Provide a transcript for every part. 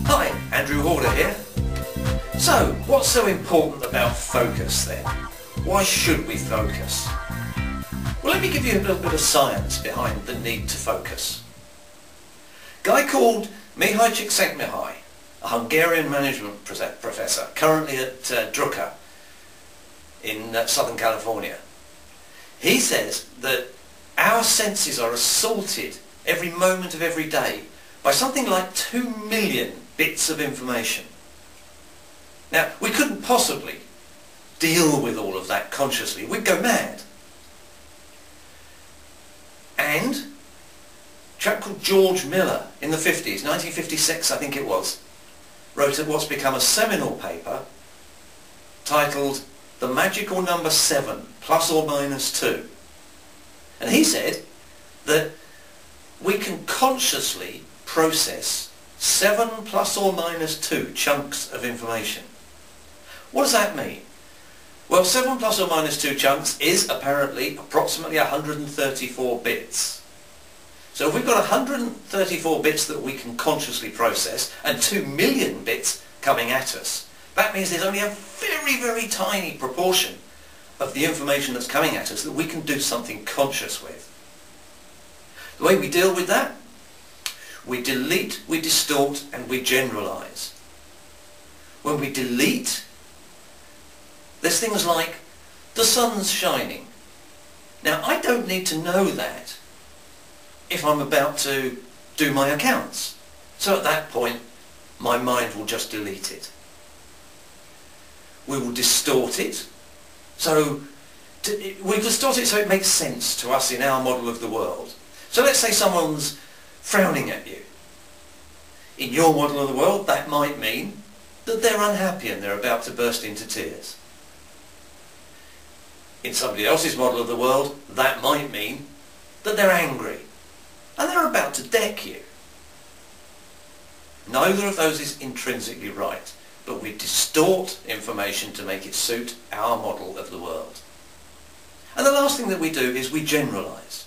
Hi, Andrew Horder here. So, what's so important about focus then? Why should we focus? Well, let me give you a little bit of science behind the need to focus. A guy called Mihai Csikszentmihalyi, a Hungarian management professor, currently at Drucker in Southern California. He says that our senses are assaulted every moment of every day by something like 2 million bits of information. Now, we couldn't possibly deal with all of that consciously. We'd go mad. And a chap called George Miller in the 50s, 1956 I think it was, wrote what's become a seminal paper titled The Magical Number 7 plus or minus 2. And he said that we can consciously process 7 plus or minus 2 chunks of information. What does that mean? Well, 7 plus or minus 2 chunks is apparently approximately 134 bits. So if we've got 134 bits that we can consciously process and 2 million bits coming at us, that means there's only a very, very tiny proportion of the information that's coming at us that we can do something conscious with. The way we deal with that? We delete, we distort, and we generalize. When we delete, there's things like the sun's shining. Now, I don't need to know that if I'm about to do my accounts. So at that point, my mind will just delete it. We will distort it. So we distort it so it makes sense to us in our model of the world. So let's say someone's frowning at you. In your model of the world, that might mean that they're unhappy and they're about to burst into tears. In somebody else's model of the world, that might mean that they're angry and they're about to deck you. Neither of those is intrinsically right, but we distort information to make it suit our model of the world. And the last thing that we do is we generalize.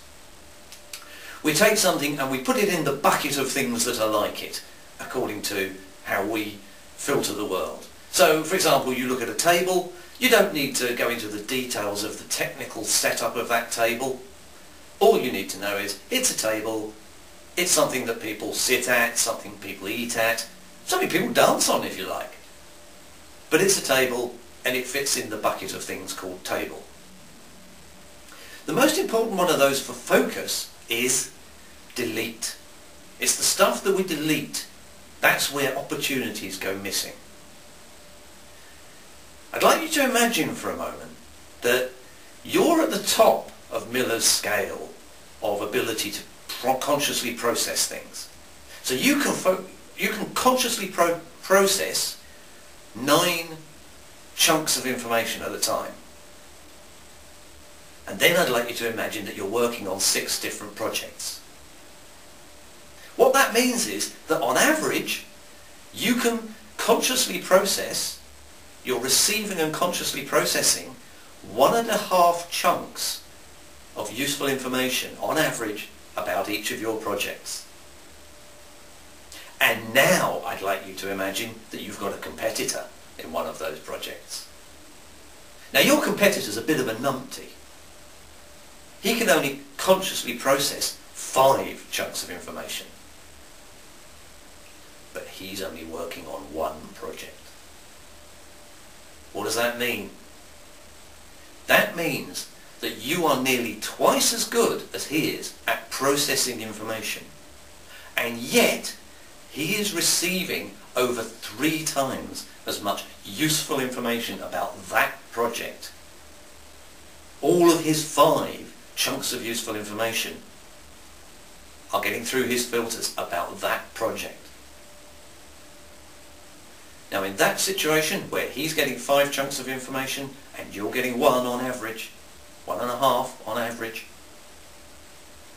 We take something and we put it in the bucket of things that are like it, according to how we filter the world. So, for example, you look at a table. You don't need to go into the details of the technical setup of that table. All you need to know is it's a table, it's something that people sit at, something people eat at, something people dance on if you like. But it's a table and it fits in the bucket of things called table. The most important one of those for focus is delete. It's the stuff that we delete. That's where opportunities go missing. I'd like you to imagine for a moment that you're at the top of Miller's scale of ability to consciously process things. So you can consciously process 9 chunks of information at a time. And then I'd like you to imagine that you're working on 6 different projects. What that means is that on average, you can consciously process, you're receiving and consciously processing 1.5 chunks of useful information on average about each of your projects. And now I'd like you to imagine that you've got a competitor in one of those projects. Now your competitor's a bit of a numpty. He can only consciously process 5 chunks of information. But he's only working on 1 project. What does that mean? That means that you are nearly twice as good as he is at processing information. And yet, he is receiving over 3 times as much useful information about that project. All of his 5 chunks of useful information are getting through his filters about that project. Now in that situation where he's getting 5 chunks of information and you're getting 1 on average, 1.5 on average,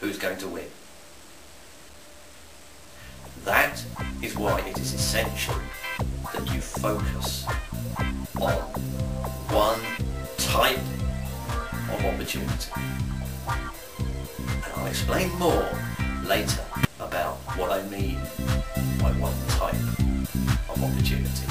who's going to win? That is why it is essential that you focus on one type of opportunity. And I'll explain more later about what I mean by one type of opportunity.